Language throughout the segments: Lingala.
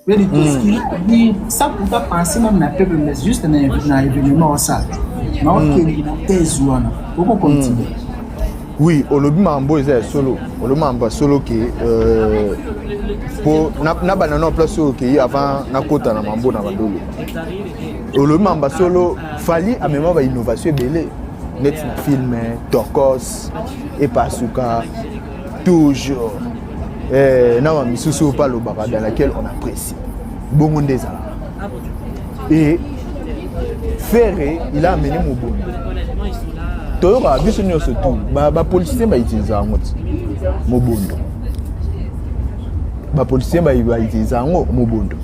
Mais tout ce qui dit, ça pour ta penser même n'a pas mais juste un événement ça. Non, qui est thèse ou non. Pourquoi continuer? Oui, au lobby mambo est solo. Au lobby mambo solo qui pour na banana place qui avant na kota na mambo na bandolo. Au lobby mambo solo fali à même ba innovation belé. Net na film Torkos et Pasuka toujours na misusu pas le baba dans laquelle on apprécie bon des et Ferré il a amené Mobondo toyoka biso nyonso tout ba policier ba utiliser Mobondo ba policier ba utiliser Mobondo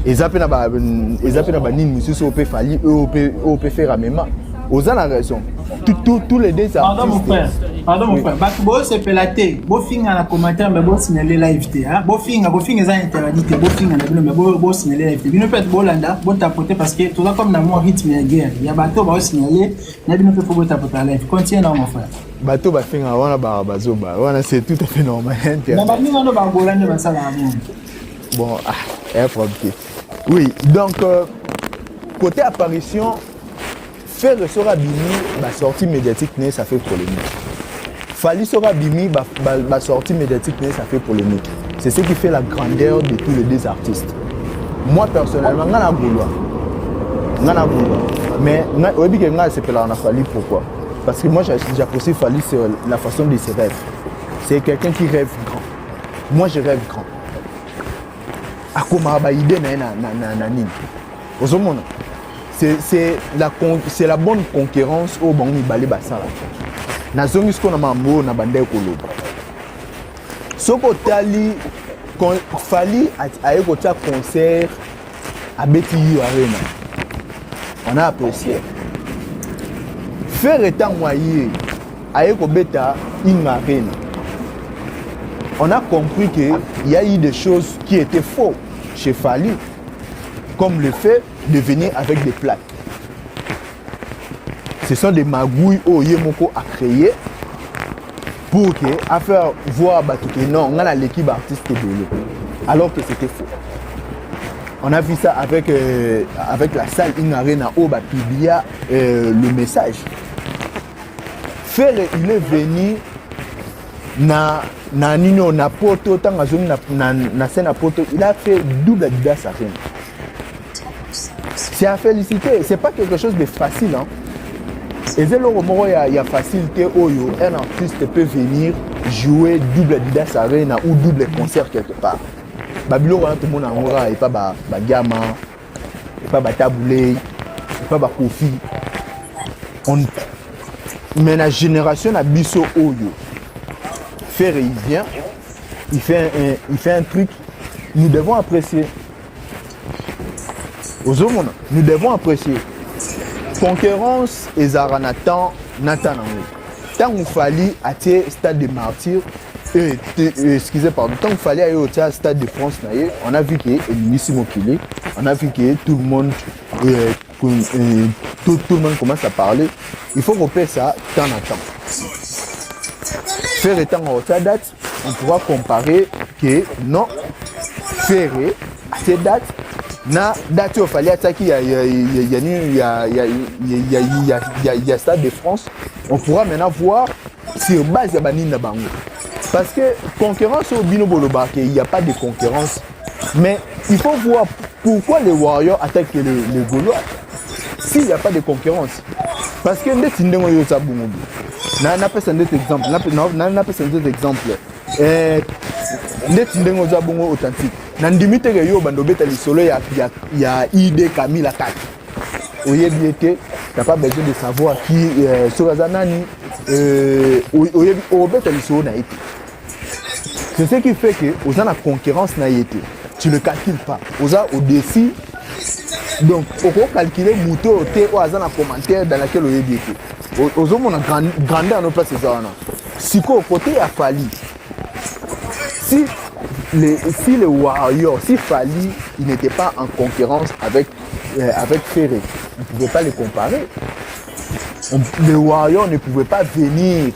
ezapena ba nini misusu pe fali eux peut faire même aux a la raison tous les deux pardon mon frère bo se pelaté bo finga na commentaire mais bo signaler live té hein bo finga za interdit bo finga na mais bo signaler live té bino peut bo landa bo tapoter parce que tout ça comme dans mon rythme de guerre il y a bateau ba signaler na bino peut bo tapoter live continue là mon frère bateau ba finga wana ba bazoba wana c'est tout à fait normal na ba minga no ba bolande ba sala bon oui donc côté apparition faire sera bimi la sortie médiatique ça fait polémique. Fali sera bimi la sortie médiatique ça fait polémique. C'est ce qui fait la grandeur de tous les deux artistes. Moi personnellement, ngana goulois. Mais obi que ngana c'est pela na Fali pourquoi? Parce que moi j'apprécie Fali c'est la façon de ses rêves. C'est quelqu'un qui rêve grand. Moi je rêve grand. Akoma ba idée na nini. Ozomona. C'est la bonne concurrence au bon Mibale Bassala. Na zongi ce qu'on a mambo na bande koloba. Soko tali Fali a eu un concert à BTU Arena. On a apprécié. Faire étant moyen a eu beta in Arena. On a compris qu'il y a eu des choses qui étaient fausses chez Fali. Comme le fait de venir avec des plaques. Ce sont des magouilles où Yemoko a créé pour faire voir que non, on a l'équipe artiste de l'eau. Alors que c'était faux. On a vu ça avec la salle In Arena où Bapibia le message. Faire il est venu na nino na poto tanga zone na scène à poto il a fait double Adidas Arena. C'est à féliciter, c'est pas quelque chose de facile. Hein. Et c'est là où il y a facilité où un artiste peut venir jouer double Adidas Arena ou double concert quelque part. Babylon, tout le monde en aura, et pas Gama, et pas Taboulé, et pas Kofi. Mais la génération a biso Oyo. Faire il vient, il fait un truc, nous devons apprécier. Nous devons apprécier. Concurrence et Zaranatan, Nathan. Tant qu'il fallait atteindre le stade de martyr, excusez pardon, tant qu'il fallait aller au stade de France, on a vu qu'il y a Missimo Kili, on a vu que tout le monde commence à parler. Il faut repérer ça temps à temps. Faire étant en haute date, on pourra comparer que non, faire à cette date. Na date au fallait attaquer il y a Stade de France. On pourra maintenant voir sur base de Banina Bango. Parce que concurrence au Bino Boloba, il n'y a pas de concurrence. Mais il faut voir pourquoi les Warriors attaquent les Gaulois. S'il n'y a pas de concurrence. Parce que nous avons eu ça. Nous avons un exemple. Nous avons authentique. Nandimite yo bando beta lisolo ya ID Camille Akaki. Oyebi ete t'as pas besoin de savoir qui Sorazanani beta lisolo na été. C'est ce qui fait que aux la concurrence na été. Tu le calcules pas. Aux au-dessus. Donc on peut calculer moto té ou azana commentaire dans laquelle oyebi ete. Aux hommes on a grandeur nos places ça na. Siko côté a Fali. Si les Warriors, si Fali, il n'était pas en concurrence avec Ferré, on ne pouvait pas les comparer. Les Warriors ne pouvaient pas venir.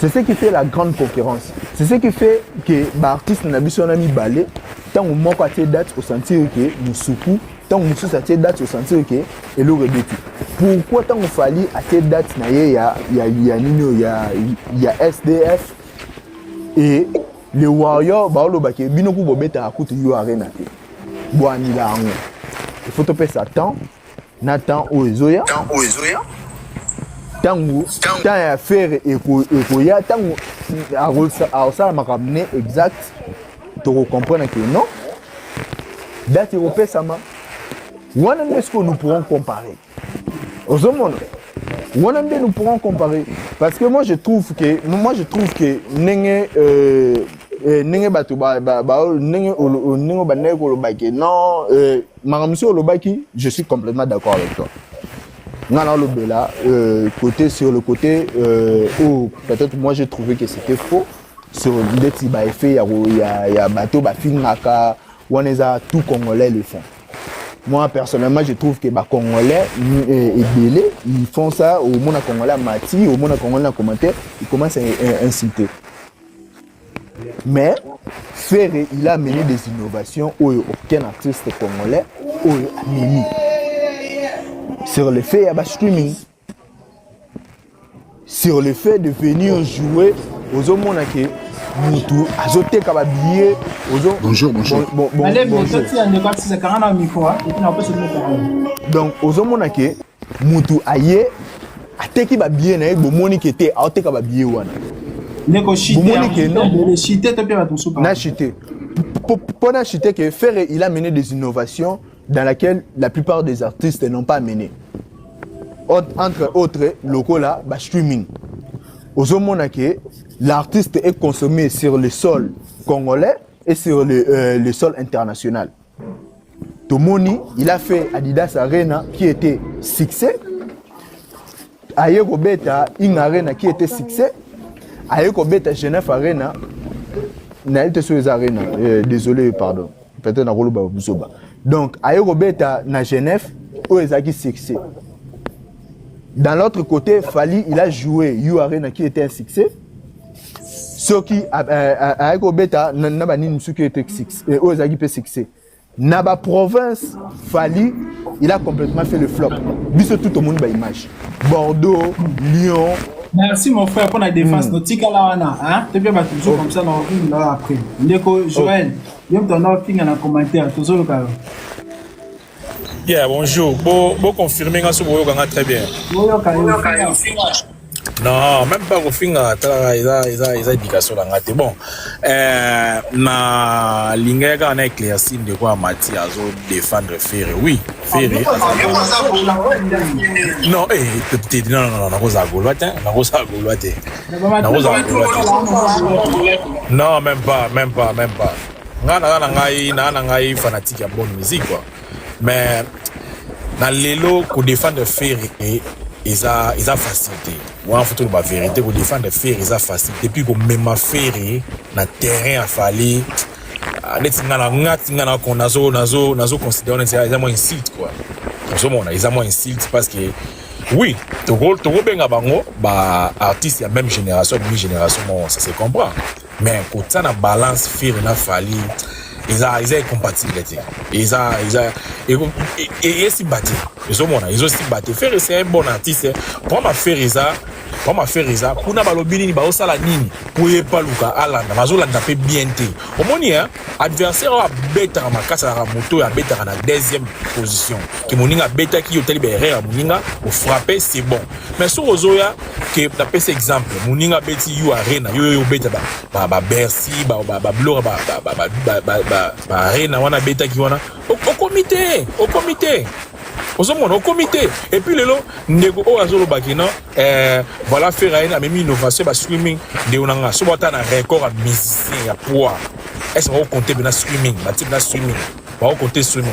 C'est ce qui fait la grande concurrence. C'est ce qui fait que l'artiste n'a pas mis balai. Tant qu'on manque à tes dates au sentir que nous soukou, tant qu'on sous à tes dates au sentir que et le rebétu. Pourquoi tant qu'on fallait à tes dates il y a SDF et les Warriors, bah le baké, binoku bobeta à côté du arena. Boani la ango. Il faut te payer ça temps, Nathan Oezoya. Tango, tant à faire et koya, tango à ça m'a ramené exact. Tu comprends que non. Date européenne ça m'a. Est-ce que nous pourrons comparer? Aux hommes, nous pourrons comparer parce que moi je trouve que nenge nenge batu nenge non Maramsi Olobaki, je suis complètement d'accord avec toi. Côté sur le côté où peut-être moi j'ai trouvé que c'était faux sur le petit effet il y a bateau bafingaka on est à tout congolais le font. Moi personnellement je trouve que les Congolais ils font ça au monde congolais Mati au monde congolais en commentaire ils commencent à inciter. Mais Ferré il a mené des innovations où aucun artiste congolais a mené. Sur le fait il y a streaming. Sur le fait de venir jouer aux hommes qui Moutou, azoté kababiye, bonjour. Allez, bonjour. Donc, aux hommes qui Moutou aye, ateki babiye na ebo moni kete, aote kababiye wana. Neko chité, na chité. Pour na chité que Ferré, il a mené des innovations dans lesquelles la plupart des artistes n'ont pas mené. Entre autres, locaux là, streaming. Aux hommes qui l'artiste est consommé sur le sol congolais et sur le sol international. Tomoni, il a fait Adidas Arena qui était succès. Ayeko Beta, une arena qui était succès. Ayeko Beta Genève Arena. Naïte sur les arenas. Désolé, pardon. Peut-être na Roloba Busoba. Donc, Ayeko Beta na Genève, où est-ce qu'il succès. Dans l'autre côté, Fali, il a joué You Arena qui était un succès. Ce qui a Beta n'a ni qui était succès. Aux succès. Naba province, Fali, il a complètement fait le flop. Bis tout le monde ba image. Bordeaux, Lyon. Merci mon frère pour la défense. Notika lawana, hein? Tu peux toujours comme ça dans une heure après. Ndeko Joël, viens ton offre dans commentaire. Toujours le cas. Yeah, bonjour. Bon confirmer que ce que très bien. Non, même pas au finga, ils ont éducation là. Bon, na linga na éclairci de quoi Mati azo défendre Ferré. Oui, Ferré. Non, non, non, même pas. Nga ngai fanatique à bonne musique quoi. Mais dans l'élo pour défendre Ferré ils a facilité. Moi faut la vérité pour défendre Ferré ils a facilité depuis qu'on même Ferré na terrain a fallu netinga qu'on nazo considérer ils ont moins insulte quoi. Ils ont moins insulte parce que oui, Togo benga bango ba artiste ya même génération demi-génération ça se comprend. Mais quand ça na balance Ferré na fallu ils ont compatibilité. Ils si battu. Ils ont si battu. Ferré c'est un bon artiste. Pour ma Ferré pour na balobini ni ba osala nini pour y pas luka alanda bazolanda pe bien te. Omoni adversaire a beta makasa la moto ya beta na deuxième position. Ki moninga beta ki hôtel berre moninga au frapper c'est bon. Mais sur ozoya que na pese exemple moninga beti you arena yo beta ba Bercy ba blora ba arena wana beta ki wana au comité au comité et puis lelo ndeko o azolo bakina voilà faire une même innovation ba streaming de onanga so bota na record à musicien ya poids est-ce qu'on compter na streaming ba type na streaming ba on compter streaming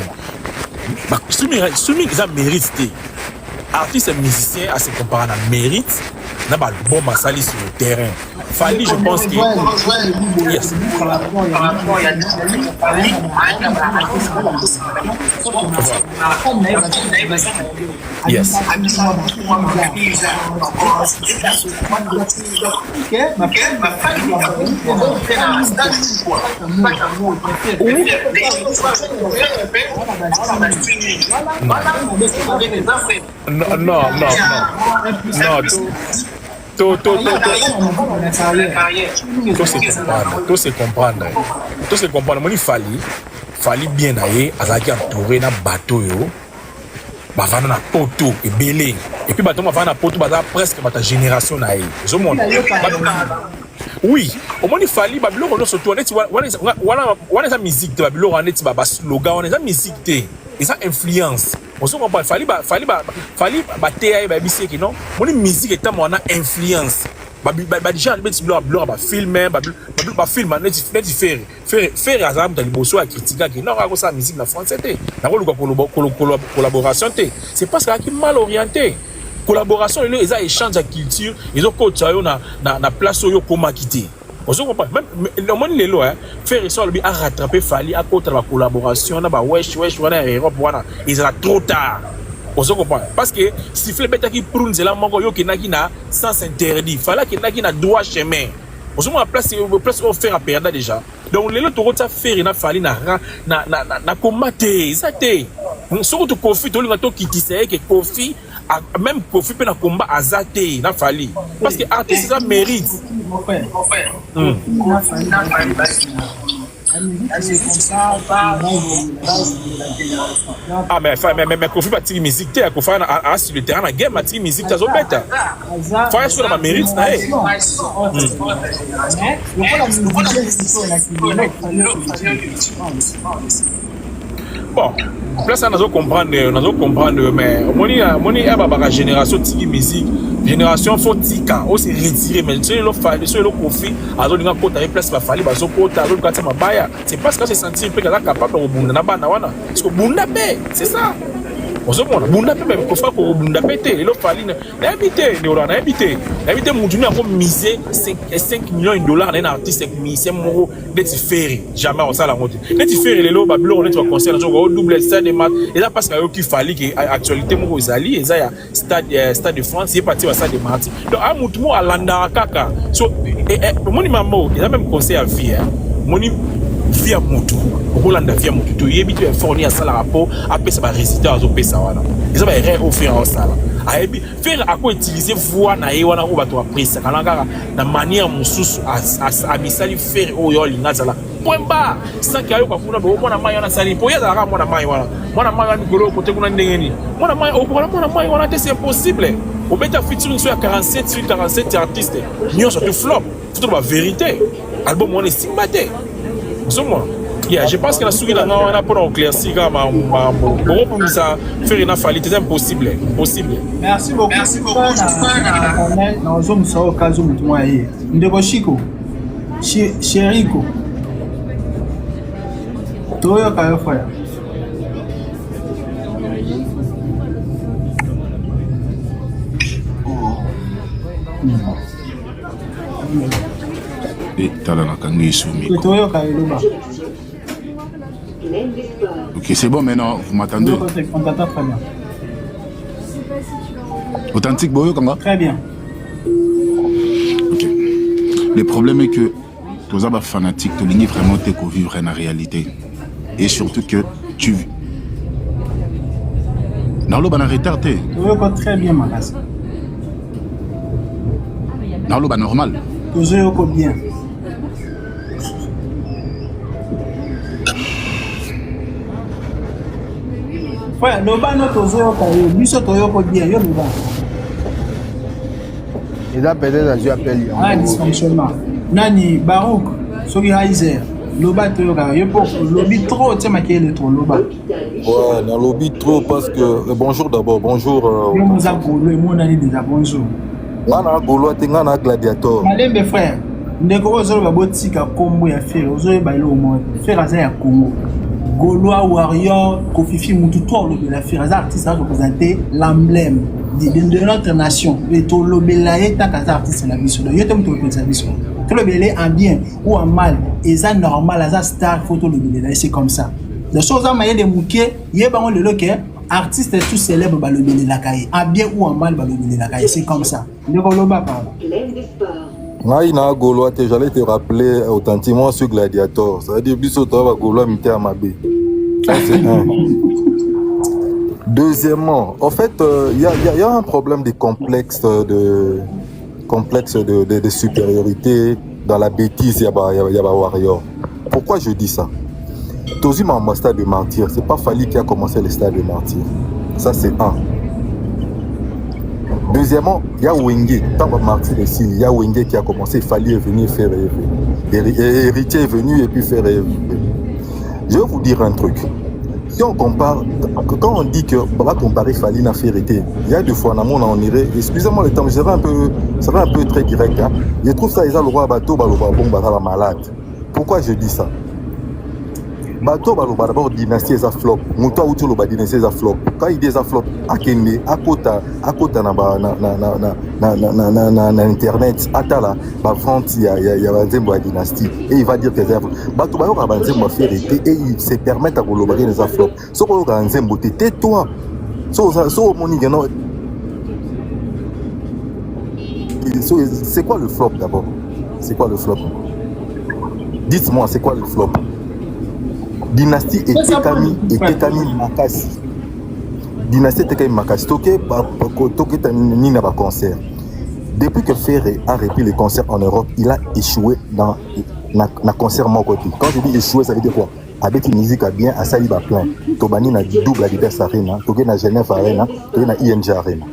ça mérite artiste et musicien à se comparer à mérite na l'album asali sur le terrain. Fali, je pense que yes. Yes. Tout se comprendre. Moi, il fallait bien aller à la entouré na bateau yo. Bavana na poto et belé. Et puis bateau bavana poto baza presque bata génération na ye. Zo monde. Oui, au moins il fallait babilo on se tourner tu vois wana musique de babilo on est ba slogan on est musique té. Et ça influence. On se comprend fallait bater ba bisi qui non. Mon musique est tellement na influence. Déjà les blog ba filmer ba film net faire azam dans liboso à critiquer qui non raconte ça musique na français té. Na collaboration té. C'est parce qu'il est mal orienté. Collaboration ils ont échange de culture, ils ont coach na place yo comment quitter. On se comprend même le monde lelo faire ça lui a rattraper fali à côté de la collaboration na ba wesh wana Europe wana ils ont trop tard. On se comprend parce que siffler bête qui prune c'est là moko yo qui na sens interdit fallait que na droit chemin. On se met en place au faire à perdre déjà. Donc les autres ça faire na fali na commater ça té. Surtout Kofi to linga to kitise que Kofi même Kofi peut na combat azaté na fali parce que artiste ça mérite. Ah mais Kofi pas tirer musique té Kofi a sur le terrain na game a tirer musique ça zo bête. Faut sur la mérite na eh. Bon, place ça nous comprendre mais moni ba génération tiki musique génération faut tika on se retirer mais sur le Kofi azo linga kota place ba fali ba zo kota azo kata mabaya c'est parce que c'est sentir pe capable de bunda na bana wana parce que bunda pe c'est ça on se comprend bunda pe même Kofi ko bunda pété le fali na habiter na habiter mujuni a miser 5 millions de dollars na artiste miser moro de faire jamais on ça la monte de faire les lo bablo on est au concert on double stade de match et là parce que qui fallait que actualité moko ezali eza ya stade de France c'est parti au stade de Martyrs donc a mutumo alanda kaka so moni mambo il a même conseil à vie moni via mutu okolanda via mutu to yebi to fournir à ça la rapport après ça va résultat aux pesa wana ça va offrir au sala ayebi faire à quoi utiliser voix na ye wana ko bato apresa kalanga na manière mususu a misali faire oyo linga zala point bas sans qu'il y ait quoi kuna bo mona mai wana sali po ya zala mona mai wana mikolo côté kuna ndengeni mona mai wana c'est impossible au beta featuring sur 47 artistes nyo surtout flop tout la vérité album on est simbaté yeah, je pense que la souris n'a pas éclairci comme pour ça faire une affaire c'est impossible. Merci beaucoup. Dans zone ça au cas où moi ndeko Chico. Cherico. Toyo kayo faya. Ok, c'est bon maintenant, vous m'attendez? On t'attend très bien. Authentique Boyo, comment? Très bien. Ok. Le problème est que tous les fanatiques, tu lignes vraiment tes vivre en réalité. Et surtout que tu vis. Dans l'eau, on a retardé. Très bien, Malas. Dans l'eau, normal. Toujours bien. Ouais, loba no tozo kayo, biso toyo ko bien yo loba. Et là peut-être je appelle. Ah, dysfonctionnement. Nani Barouk, Sogi Heiser, loba toyo kayo, yo pour lobby trop, tu sais maquiller le trop loba. Ouais, dans lobby trop parce que bonjour d'abord, bonjour. Yo nous a golo et mon ami déjà bonjour. Ngana golo ngana gladiator. Malembe frère, ndeko ozo ba botika kombo ya faire, ozo ba lo mo, faire aza ya Congo. Gaulois Warrior, Kofifi Moutou, toi, le de la faire, artiste a représenté l'emblème. de notre nation. Et tout le belay tant qu'à artiste la mission. Yo t'aime tout le mission. Tout le belay en bien ou en mal. Et ça normal, ça star photo le belay. C'est comme ça. Les choses en moyen de mouquet, il y a pas le loquet. Artiste tout célèbre bah le belay la caille. En bien ou en mal bah le belay la caille. C'est comme ça. Le Goloba pardon. Naïna Gaulois, j'allais te rappeler authentiquement sur Gladiator. Ça veut dire Bissot va Gaulois mité à Mabé. Ça c'est un. Deuxièmement, en fait, il y a un problème de complexe de supériorité dans la bêtise. Il y a Warrior. Pourquoi je dis ça? Tozima en stade de martyr, c'est pas Fali qui a commencé le stade de martyr. Ça c'est un. Deuxièmement, il y a Wenge, tant que martyr ici, il y a Wenge qui a commencé, Fali est venu faire rêver. Héritier est venu et puis faire rêver. Je vais vous dire un truc. Si on compare, quand on dit que on va comparer Fali à Ferreté, il y a deux fois dans le monde on irait, excusez-moi le temps, je serai un peu très direct. Hein. Je trouve ça, ils ont le roi bateau, la malade. Pourquoi je dis ça? Bateau, d'abord dynastie est flop. Mouta ou tu le dynastie est flop. Quand il dit flop, à Kende, à Kota na internet, à Tala, vente il y a un dynastie et il va dire que c'est bateau ba ba nzembo Ferreté et il se permet à colorer les flop. Ce qu'on a nzembo tais-toi. So moni gano. C'est quoi le flop d'abord? C'est quoi le flop? Dites-moi, c'est quoi le flop? Dynastie et Tekami Makasi. Dynastie Tekami Makasi. Toké Nina va concert. Depuis que Ferré a repris les concerts en Europe, il a échoué dans le concert mon côté. Quand je dis échoué, ça veut dire quoi? Avec une musique à bien, à Saliba plein. Tobani na double à Liberté Arena, Toké na Genève Arena, Toké na ING Arena.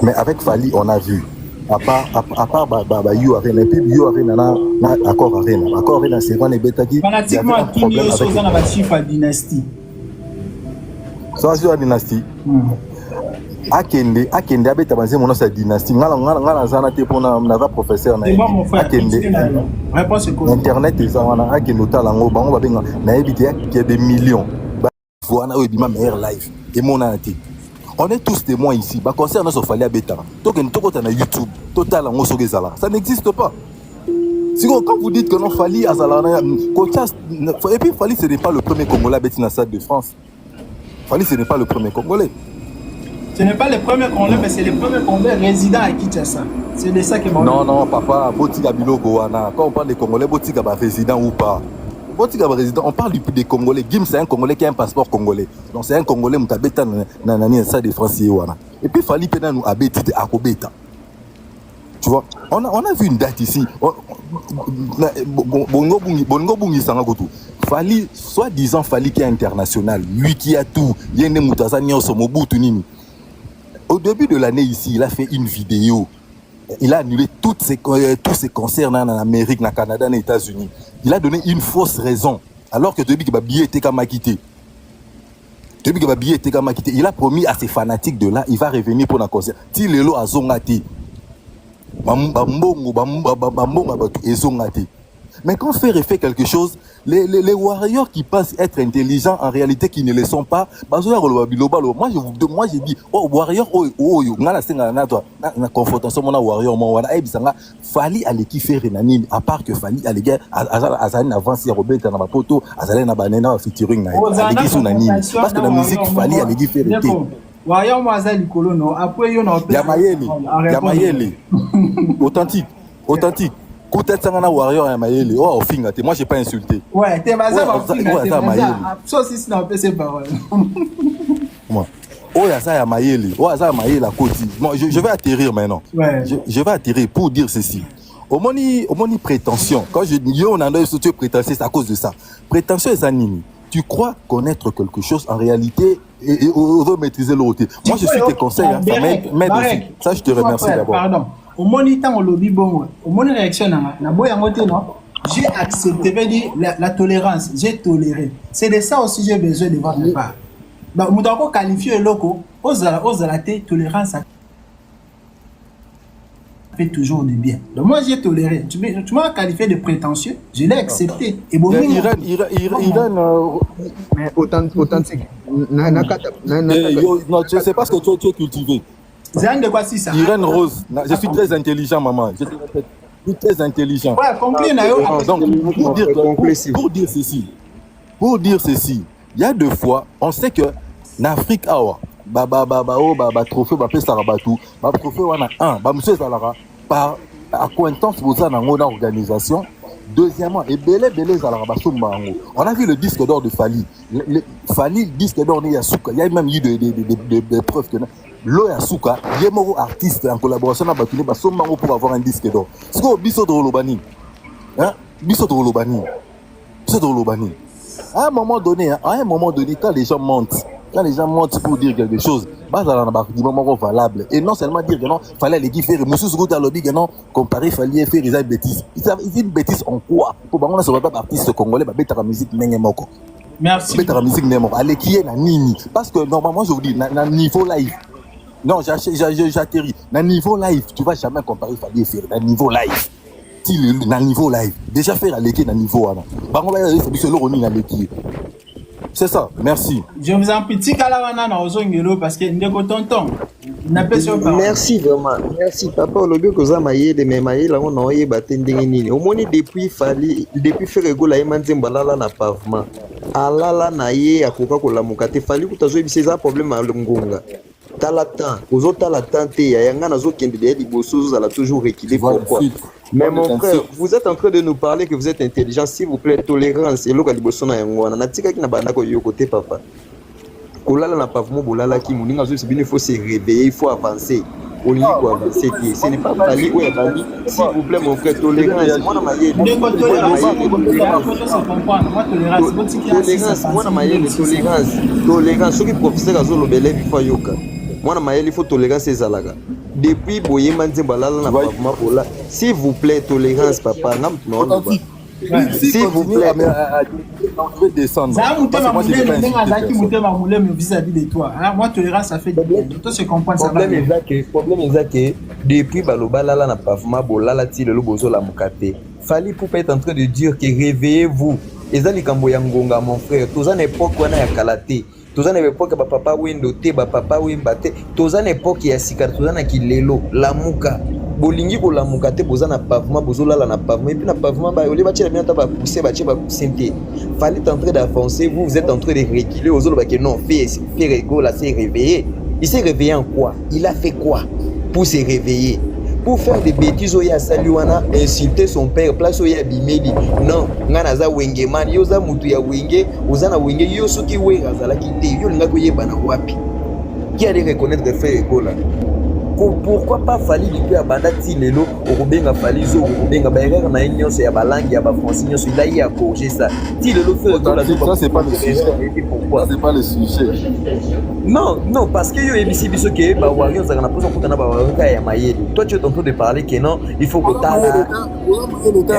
Mais avec Fali, on a vu. À part You Arena, et puis You Arena na Accord Arena. Accord Arena, c'est quand les bêta qui. Fanatiquement, tout le monde dans la chiffre à dynastie. Ça, c'est la dynastie. Akende, abeta banze mon sa dynastie. Ngala zana te pona na professeur na. C'est bon mon frère. Akende. Réponse est quoi? Internet ezana Akende talango bango babenga na ebité qui a des millions. Ba voilà au bima meilleur live et mon ati. On est tous témoins ici. Bah, concernant ce Fali à Beta, donc on a YouTube, total en Osogezala. Ça n'existe pas. Si quand vous dites que non Fali à Zala, et puis Fali ce n'est pas le premier Congolais à Betina Stade de France. Fali ce n'est pas le premier Congolais. Ce n'est pas le premier Congolais, mais c'est le premier Congolais résident à Kinshasa. C'est de ça que moi. Non, papa, Botiga Biloko Wana. Quand on parle des Congolais, Botiga va résident ou pas. On parle des Congolais. Gim, c'est un Congolais qui a un passeport congolais. Donc, c'est un Congolais qui a un ça de France. Et puis, Fali Pena nous a bêté à Kobeta. Tu vois, on a vu une date ici. Bongo Bungi Sangagotu. Fali, soi-disant Fali qui est international. Lui qui a tout. Yende Moutazani Osomobutu Nini. Au début de l'année ici, il a fait une vidéo. Il a annulé tous ses concerts en Amérique, au Canada, aux États-Unis. Il a donné une fausse raison. Alors que depuis que billet était comme quitté. Il a promis à ses fanatiques de là, il va revenir pour un concert. Si le lot a zongati. Mais quand Ferré fait quelque chose, les warriors qui pensent être intelligents, en réalité qui ne le sont pas, moi j'ai dit, oh warrior, confrontation mon warrior, Fali allait qui faire Renanine, à part que Fali allait Azan avance Robert dans ma poto, Azalé na banana featuring parce que la musique Fali allait qui faire été. Warrior Mazali Kolono, après yon Yamayeli. Authentique. Peut-être que warrior à Mayele. Oh, moi j'ai pas insulté. Ouais, t'es basé ça aussi c'est un peu ces paroles. Oh, ça à Mayele. Oh, ça à Mayele à côté. Je vais atterrir maintenant. Ouais. Je vais atterrir pour dire ceci. Au moni prétention. Quand je dis on a un prétentieux, c'est à cause de ça. Prétentieux et animi. Tu crois connaître quelque chose en réalité et on veut maîtriser l'autre. Moi je suis tes conseils. Ça m'aide aussi. Ça je te remercie d'abord. Pardon. Au moniteur au lobby bon, au moni réaction na boya ngote non. J'ai accepté, veut dire la tolérance, j'ai toléré. C'est de ça aussi j'ai besoin de votre part. Donc nous devons qualifier le loco aux la tolérance. fait toujours du bien. Donc moi, j'ai toléré. Tu m'as qualifié de prétentieux, je l'ai accepté. Et bon, mais authentique. Non, je sais pas ce que tu es cultivé. C'est de quoi si ça? Irène Rose, je suis très intelligent, maman. Je suis très intelligent. Ouais, conclu, Donc, pour dire ceci, il y a 2 fois, on sait que l'Afrique a trophée, trophée, monsieur Zalara, par accointance, vous avez une organisation. Deuxièmement, et on a vu le disque d'or de Fali. Fali, disque d'or de Yasuka. Il y a même eu des preuves que Lo Yasuka, il est mort artiste en collaboration avec Batuni, pour avoir un disque d'or. C'est quoi Bisso de Rolobani? Bisso de Rolobani. À un moment donné, quand les gens mentent pour dire quelque chose, du moment valable. Et non seulement dire que non, fallait les guider, monsieur Zouda lobby, que non, comparer, fallait faire des bêtises. C'est une bêtise en quoi? Pour moi, on ne pas artiste congolais, la musique n'est pas. Merci. La musique n'est pas. Allez, qui est la nini? Parce que normalement, je vous dis, na niveau live. Non, j'atterris. Na niveau live, tu vas jamais comparer, fallait faire. Na niveau live. Na niveau live. Déjà faire à l'équipe, na niveau. Par contre, c'est le roni na l'équipe. C'est ça, merci. Je vous en prie, Tikalawana na Ozongelo parce que ndeko tonton. Merci vraiment. Merci papa olobi koza mayele mais mayele on na oyeba te ndenge nini. Omoni depuis Ferego la emanzemba lala na pavement. Alala na ye akoka kolamuka te fali kutazo bise za problème à ngonga. Tala temps, ozotala temps te ya yanga nazokende de liboso zala toujours reculer pourquoi? Mais mon frère, vous êtes en train de nous parler que vous êtes intelligent, s'il vous plaît, tolérance et loka liboso na yango na tika ki na banda ko yokote papa. Kolala na pavement bolala ki muninga zo il faut se réveiller, il faut avancer. Au lieu d'avancer, ce n'est pas Fali ou Ebani. S'il vous plaît, mon frère, tolérance. Moi, na maye. Tolérance. Ceux qui professeur azolo belé il faut yoka. Moi, na maye, il faut tolérance et zalaga. Depuis boye manzemba lala na pavement bola. S'il vous plaît, tolérance, papa. S'il vous plaît, je vais descendre. Vis-à-vis de toi. Moi, tolérance, ça fait du bien. Toi, je comprends ça. Problème est que depuis Balobala na pavement bolala ti le bozo la mukate. Fali pour être en train de dire que réveillez-vous. Ezali kambo ya ngonga mon frère. Toza na époque wana ya kalate. Toza na époque ba papa wendo te ba papa wemba te. Toza na époque ya sikar toza na kilelo la muka. Bolingi ko la mukate boza na pavement bozolala na pavement et puis na pavement ba yole ba tchela bien ta ba pousser te. Fallait en train d'avancer, vous êtes en train de reculer aux autres que non faire ego là s'est réveillé. Il s'est réveillé en quoi? Il a fait quoi pour se réveiller? Pour faire des bêtises oya saliwana insulter son père place oya bimeli. Non, ngana za wenge man yoza mutu ya wenge, ozana wenge yo soki we azala kite yo linga ko yeba na wapi. Qui allait reconnaître de faire ego là? Pourquoi pas Fali depuis abandati lelo okobenga Fali zo okobenga baerreur na nyonso ya balangi ya ba français nyonso il a eu à corriger ça ti lelo fait ça c'est pas le sujet. Pourquoi c'est pas le sujet? Non parce que yo ebisi biso ke ba warriors za na posa kutana ba warriors ya mayele. Toi tu es en train de parler que non il faut que tala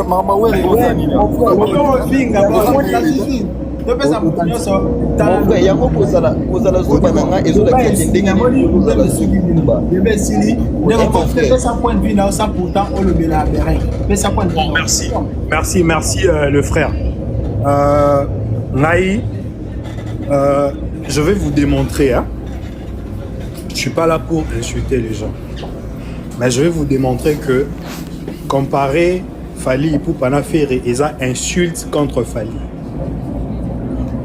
mama wewe yango kozala zuba na nga ezolakisa ndenge kozala zuba merci le frère Naï je vais vous démontrer je suis pas là pour insulter les gens mais je vais vous démontrer que comparer Fali Ipupa Ferré et ça insulte contre Fali.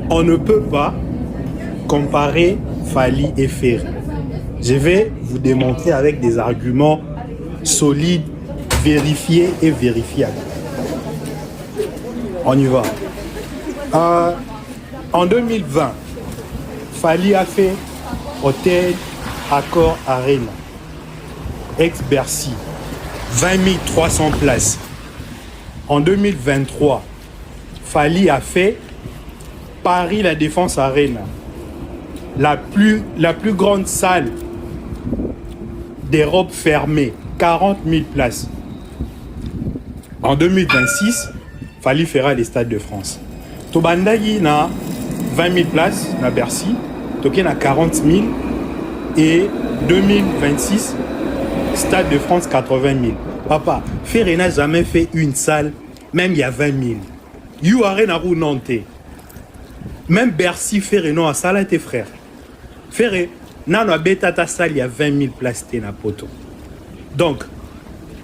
On ne peut pas comparer Fali et Ferré. Je vais vous démontrer avec des arguments solides, vérifiés et vérifiables. On y va. En 2020, Fali a fait Hôtel Accor Arena, ex-Bercy, 20 300 places. En 2023, Fali a fait Paris La Défense Arena, la plus grande salle d'Europe fermée, 40 000 places. En 2026, Fali fera les Stades de France. Tobandagi na 20 000 places na Bercy, Toké na 40 000 et 2026, Stade de France, 80 000. Papa, Ferré n'a jamais fait une salle, même il y a 20 000. You Arena ou Nantes. Même Bercy, Ferré, non, à ça là, tes frères. Ferré, non, à Beta, ta salle, il y a 20 000 places, t'es na poto. Donc,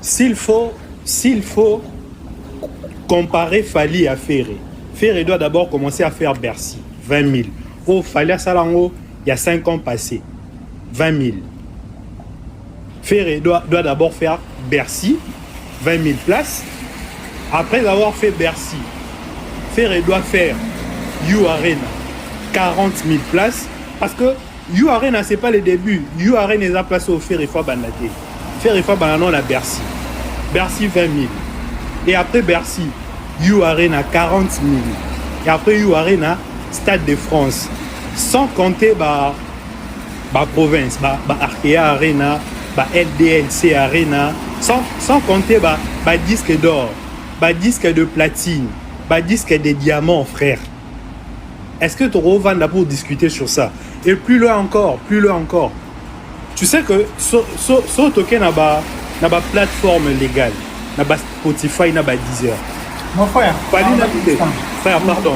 s'il faut comparer Fali à Ferré, Ferré doit d'abord commencer à faire Bercy, 20 000. Oh, Fali à Salango, il y a 5 ans passés, 20 000. Ferré doit d'abord faire Bercy, 20 000 places. Après avoir fait Bercy, Ferré doit faire You Arena, 40 000 places. Parce que You Arena, ce n'est pas le début. You Arena est placé au Ferré Fa Banate. Ferré Fa Banate, on a Bercy. Bercy, 20 000. Et après Bercy, You Arena, 40 000. Et après You Arena, Stade de France. Sans compter la province, Arkea Arena, LDLC Arena, sans compter disque d'or, disque de platine, disque de diamants, frère. Est-ce que tu revends pour discuter sur ça? Et plus loin encore. Tu sais que ce token n'a pas plateforme légale, n'a pas Spotify, n'a pas Deezer. Mon frère. Frère, pardon.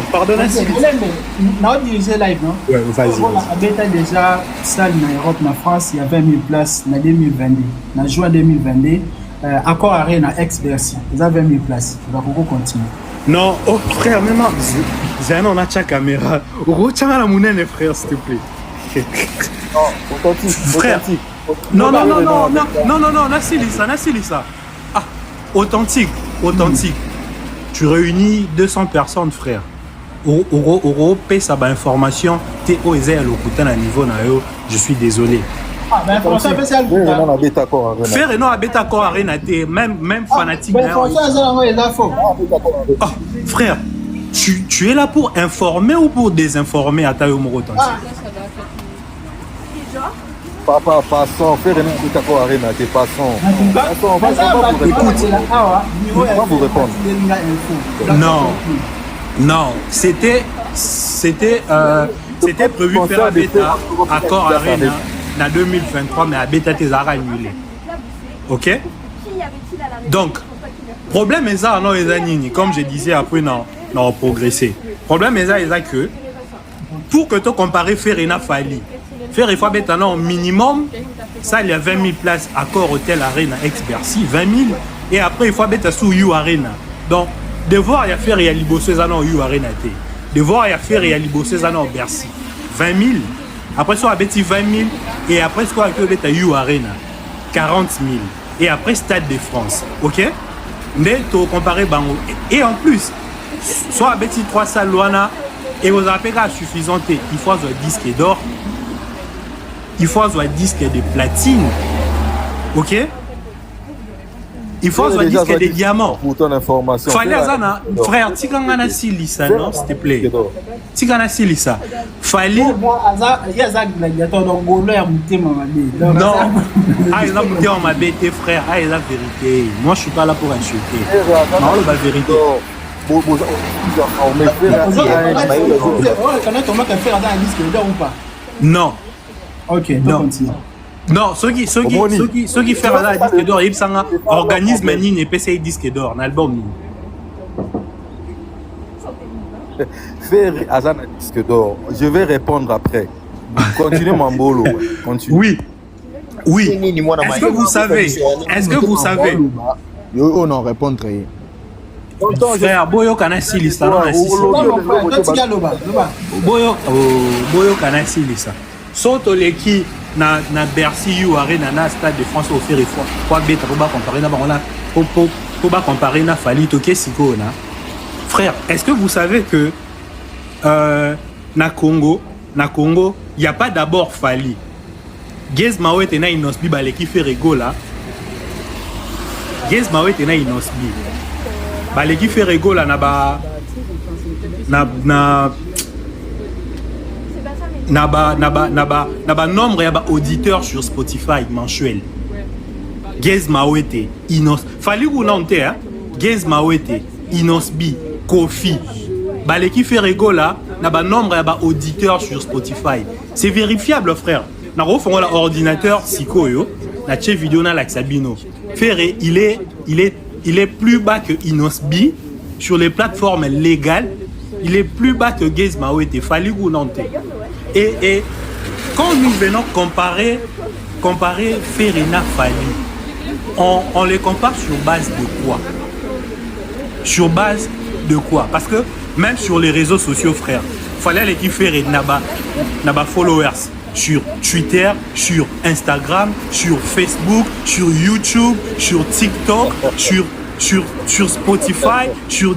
On a dirigé live, non? Ouais, vas-y. On a déjà salle en Europe, en France, il y a 20 000 places en 2022. En juin 2022, Accor Arena, ex-Bercy, il y a 20 000 places. On va continuer. Non, oh frère, même on a ta caméra. Retiens la monnaie, frère, s'il te plaît. Frère. Non, Nassilissa. Ah, authentique. Tu réunis 200 personnes, frère. Oro paie sa information. T'es au Ezel à niveau je suis désolé. Ah, ben, François, c'est ça le Faire et non à Beta Core Arena, même fanatique. Frère, tu es là pour informer ou pour désinformer à Tayo Morotansi? Papa, passons, faire et non à Beta Core Arena, t'es passons. On va vous répondre. Non, c'était prévu faire à Beta Accor Arena en 2023, mais à Beta t'es annulé. Ok? Donc, problème est ça, non, comme je disais après, non, progresser. Problème est ça que pour que tu compares Ferrena Fali, Ferrena Beta, non, minimum, ça il y a 20 000 places, Accor Hotel Arena, ex-Bercy, 20 000, et après il faut Beta sous You Arena. Donc, devoir y faire et libosser ça non You Arena, devoir y faire et libosser ça non Bercy, 20 000. Après, soit à Betty 20 000 et après, soit avec You Arena 40 000 et après Stade de France. Ok? Mais tu compares Bango. Et en plus, soit à Betty 3 salles Luana et aux appels suffisants, il faut un disque d'or, il faut un disque de platine. Ok? Il faut un disque de diamants. Pour ton information. Frère, Tigangana Silissa, non, s'il te plaît. Tigana Silissa. Fali. Non. Ah, ils ont monté en ma bête, frère. Ah, ils ont vérité. Moi, je suis pas là pour insulter. Non, la vérité. Non. Ok, non. Non, ceux qui font un disque d'or, ils sont organisme ni PCI disque d'or, un album. Faire Azan disque d'or. Je vais répondre après. Continuez mon boulot. Oui. Est-ce que vous savez on en répondrait. Frère, Boyo Kanasi Lisa. Boyo Kanasi Lisa. Soto leki na Bercy You Arena na Stade de France au Ferré fois beta pour comparer na bango pour comparer na Fali toke siko na. Frère, est-ce que vous savez que na Congo, il y a pas d'abord Fali. Gez Mawete na Inosbi baleki Ferré gola. Gez Mawete na Inosbi. Baleki Ferré gola na nombre ya ba auditeurs sur Spotify mensuel. Gez Mawete, Inos. Fali ou non te hein? Gez Mawete, Inosbi, Kofi. Baleki Ferré gola na ba nombre ya ba auditeurs sur Spotify. C'est vérifiable frère. Na refon la ordinateur sikoyo. la vidéo na la Sabino. Ferré, il est plus bas que Inosbi sur les plateformes légales. Il est plus bas que Gaze Mawete, Fali ou Nantes. Et quand nous venons comparer Ferina Fali, on les compare sur base de quoi? Sur base de quoi? Parce que même sur les réseaux sociaux, frère, il fallait aller qui faire naba followers sur Twitter, sur Instagram, sur Facebook, sur YouTube, sur TikTok, sur Spotify, sur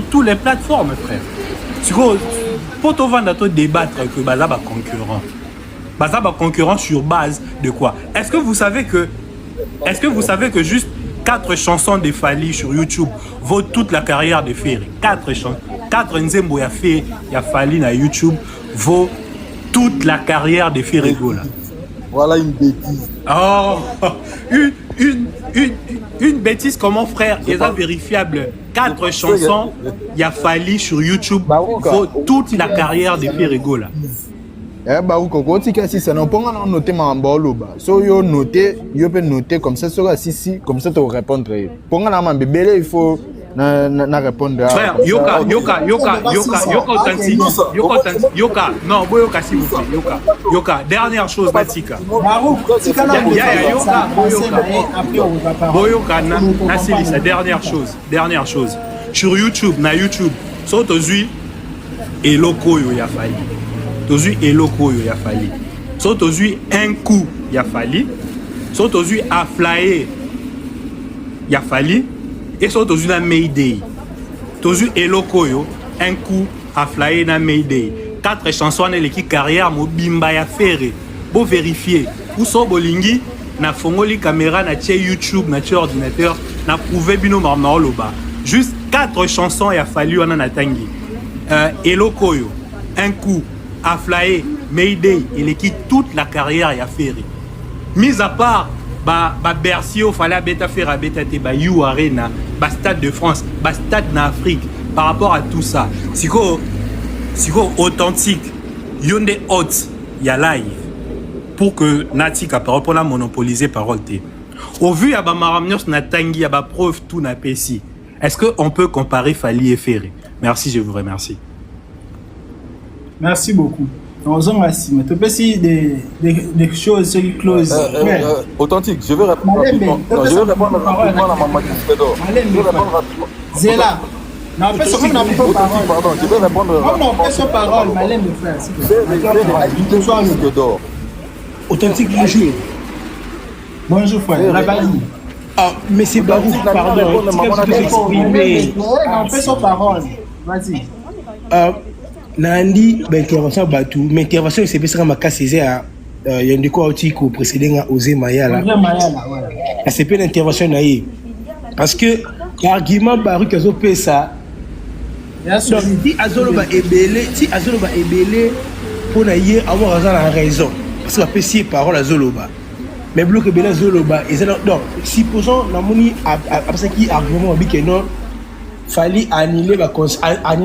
toutes les plateformes, frère. Pour te vendre, débattre que Bazaba concurrent. Bazaba concurrent sur base de quoi? Est-ce que vous savez que juste 4 chansons de Fali sur YouTube vaut toute la carrière de Ferry? 4 chansons. 4 nzembo ya fait ya Fali na YouTube vaut toute la carrière de Ferry Gola. Voilà une bêtise. Oh, une bêtise comment, frère? Il est vérifiable. 4 chansons il a Fali sur YouTube vaut toute la carrière de Ferry Gola. Bah ou koko tika si ça non ponga non noter ma mboloba. So yo noter, yo peut noter comme ça sera si comme ça te répondre. Ponga na mambele il faut na répondre. Frère, yoka non boyoka s'il vous plaît, yoka dernière chose Matika. Boyoka na c'est dernière chose sur YouTube so tozui eloko yo ya Fali. Tozui eloko yo ya Fali. So tozui un coup ya Fali. So tozui a flyer ya Fali. Et so tozui na Mayday. Tozui eloko yo un coup a flyer na Mayday. 4 chansons na l'équipe carrière mo bimba ya Ferré. Bo vérifier ou so bolingi na fongoli caméra na tie YouTube na tie ordinateur na prouver bino marma loba. Juste 4 chansons ya Fali wana na tangi. Eloko yo un coup a flyer Mayday, il quitte toute la carrière à Ferry. Mis à part Bercy, il fallait faire à bêta te You Arena, Stade de France, Stade d'Afrique. Par rapport à tout ça, c'est authentique. Yonde hot, y a live pour que Nati capable pour la monopoliser parole te. Au vu ya ba maramnios na tangi ya ba preuve tout na pesi. Est-ce que on peut comparer Fali et Ferry? Merci, je vous remercie. Merci beaucoup. Mais tu peux essayer des choses sur les clauses. Authentique, je vais répondre rapidement. Non, je vais répondre rapidement à Maman Kispedor. Je vais répondre rapidement. Zéla. Non, pardon, je vais répondre rapidement. Non, fais parole, Malène de frère. Authentique, bonjour. Bonjour, frère. Rabali. Ah, mais c'est Barouk, pardon. Fais son parole. Vas-y. Nandi intervention batu mais intervention c'est pas ma casse c'est à yandi ko outi ko précédent Osé Mayala voilà c'est pas l'intervention naïe parce que l'argument Barouk azo pesa donc si azoloba ebele pour naïe avoir raison parce que la pesi parole azoloba mais bloqué bela azoloba et donc supposons na moni après qui argument bi que non Fali annuler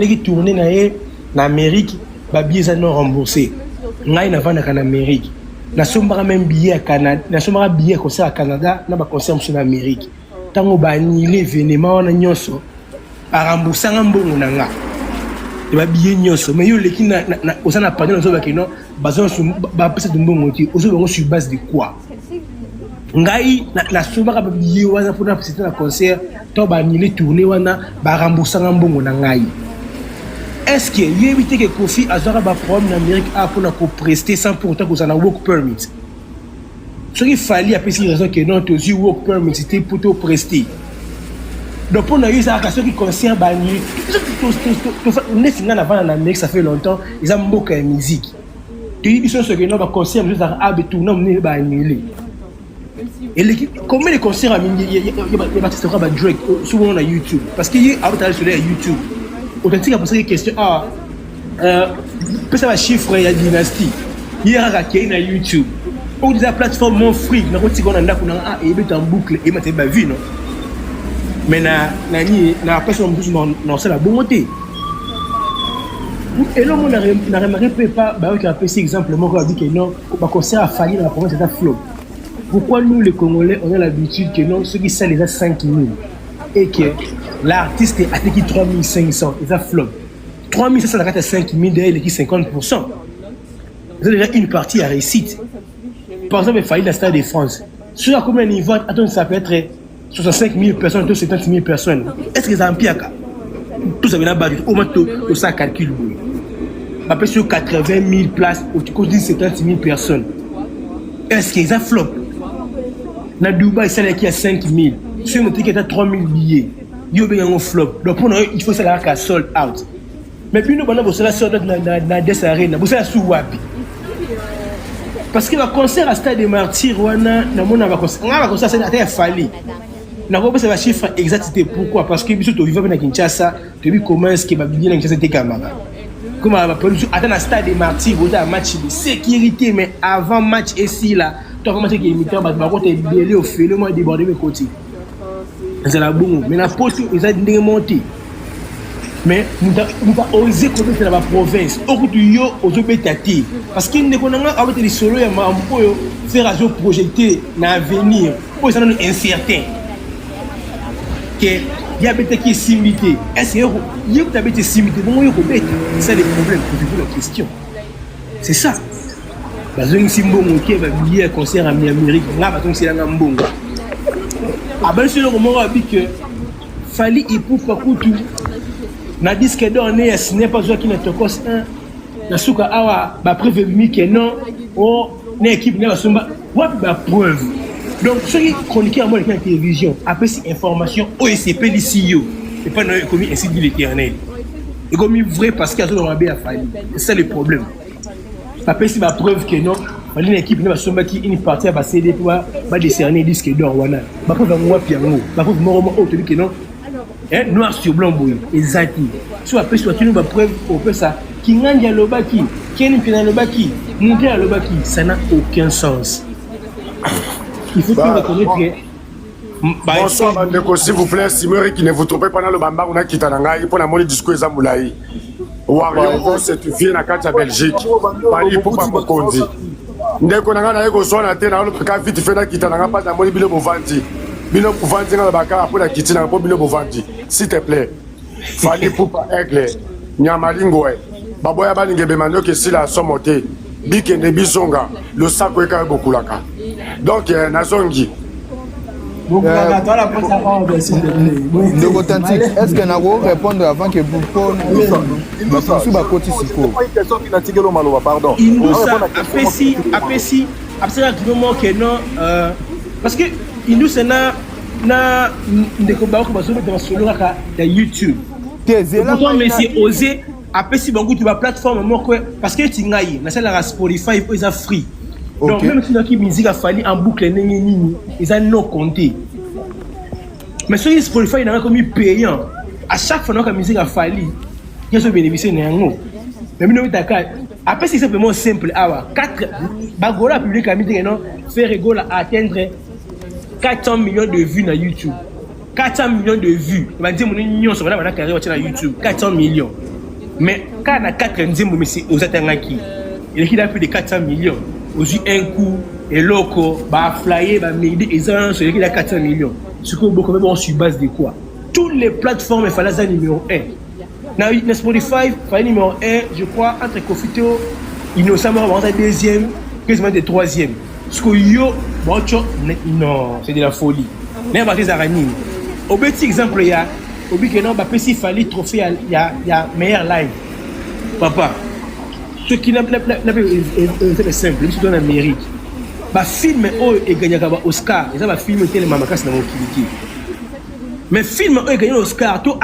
qui tourner naïe en Amérique, les billets non remboursés. Ngai na vanda en Amérique. Na sombara même billet à Canada, na sombara billet concert à Canada, na ba concert en Amérique. Tango ba annulé événement wana nyonso, a rembourser ngambongo na nga. Et ba billet nyonso, mais yo leki na osana pardon zo ba kino, bazon ba pesa dumbongo ti, ozo bango sur base de quoi? Ngai na sombara ba billet wana pour na président na concert, to ba annulé tourner wana, ba rembourser ngambongo na ngai. Est-ce que y a évité que Kofi Azara va prendre en Amérique pour prester sans pour autant que ça n'a work permit? Ce qu'il fallait après ces raisons que non, tu as work permit c'était pour te prester. Donc pour nous il y a ceux qui concernent banni. On est signé avant en Amérique ça fait longtemps ils ont beaucoup de musique. Tu dis ce que non va concernent juste à tout non n'est pas annulé. Et combien de concerts à il y a Baptiste Drake souvent on a YouTube parce qu'il y a sur YouTube. Authentique a posé des questions. Ça va chiffrer la dynastie. Il y a un na YouTube. On dit la plateforme mon free. Na roti qu'on a et en boucle et maintenant ba vie non. Mais na personne non c'est la bonté. Et là on n'a remarqué pas bah qui a passé exemple moi dit que non va concert à Fali dans la province de flop. pourquoi nous les Congolais on a l'habitude que non ceux qui ça les a 5 000 et que l'artiste a attaqué 3500 et ça flop 3500 ça rate 5 000 derrière il est 50%. C'est déjà une partie à réussite. Par exemple il fallait la Stade de France sur la combien de niveau attends ça peut être 65 000 personnes ou 70 000 personnes est-ce que ça en pire tout ça vient battre au moins tout ça calcule après sur 80 000 places au tu dis 70 000 personnes est-ce que ça flop na Dubaï c'est qui a 5 000 sur notre ticket à 3 000 billets il y a un flop donc pour nous il faut ça la qu'à sold out mais puis nous on a ça sold out na des arena vous ça sous wapi parce que le concert à Stade des Martyrs wana na mona va concert c'est à Fali na ko ça va chiffre exact pourquoi parce que biso to vivre na Kinshasa tu vu comment est-ce que ba billet na Kinshasa était camara comment va produire attends à Stade des Martyrs au match de sécurité mais avant match ici là toi comment c'est que mi temps ba côté belé au fait le moi déborder mes côtés c'est la bon mais la poste ils a démonté mais nous pas osé connaître la province au coup du yo aux obétati parce qu'il ne connaît pas avec les solo ya mambo faire à projeter na avenir pour ça nous incertain que il y a peut-être qui similité est-ce que il y a peut-être similité bon yo bête c'est le problème pour la question c'est ça bazong simbongo qui va billet concert en Amérique là bazong c'est la mbongo ah ben sur le moment a dit que fallait il pour pas tout na disque d'or né ce n'est pas toi qui ne te cause un na suka awa ba preuve mi que non oh na équipe na somba wa ba preuve donc ceux qui chroniquent à moi la télévision après ces informations OSCP d'ici et pas comme ainsi dit l'Éternel et comme vrai parce qu'il y a toujours rabé à Fali c'est ça le problème après c'est ma preuve que non une équipe na somba qui une partie va céder pour va décerner disque d'or wana ba preuve moi piano ba preuve moi autre que non noir sur blanc boy exactement soit après soit tu nous va preuve au peu ça qui nganja lobaki qui est pina lobaki monter à lobaki ça n'a aucun sens il faut reconnaître que bonsoir bandeko s'il vous plaît Simori qui ne vous trompez pas dans le bamba on a quitté ngai pour la moni discours za moulai Wario certifié na kati ya Belgique bali pour pas kondi ndeko nanga na yeko sona te na lo ka vite fait na quitté nanga pas na moni bilo bovandi bino bovandi na baka pour la quitté na bilo bovandi s'il te plaît fallait pour pas aigle nyamalingwe baboya balinge bemando que si la somote bikende bisonga le sako eka beaucoup laka donc nazongi de authentique est-ce que nako répondre avant que vous poursuivre ba côté siko question qui n'a tiré le malo pardon il nous apprécie absolument que non parce que il nous c'est na ndeko ba ko baso mettre solo ka da YouTube pourtant mais c'est osé après si bango tu vas plateforme moko parce que tu ngai na la Spotify ils a free donc même si qui musique a fallu en boucle nini ils a non compté mais sur Spotify il a comme payant à chaque fois que la musique a fallu il y a bénéficier nango mais nous d'accord après c'est simplement simple awa 4 bagola public a mis non faire rigole à atteindre 400 millions de vues sur YouTube 400 millions de vues on va dire mon union sur la carrière sur YouTube 400 millions mais quand on a 90 mais c'est aux atteindre il a plus de 400 millions aussi un coup et loco bah flyer bah m'aider et ça sur il a 400 millions ce que beaucoup même on sur base de quoi toutes les plateformes il fallait ça numéro 1 na Spotify fallait numéro 1 je crois entre Kofito innocemment on va deuxième quasiment de troisième ce que yo bocho non c'est de la folie même avec les araignées au petit exemple il y a au but que non bah si fallait trophée il y a meilleur live papa ce qui n'a pas c'est simple surtout en Amérique ba film et gagné ba Oscar et ça ba film tellement makas na mokiliki mais film et gagné Oscar tout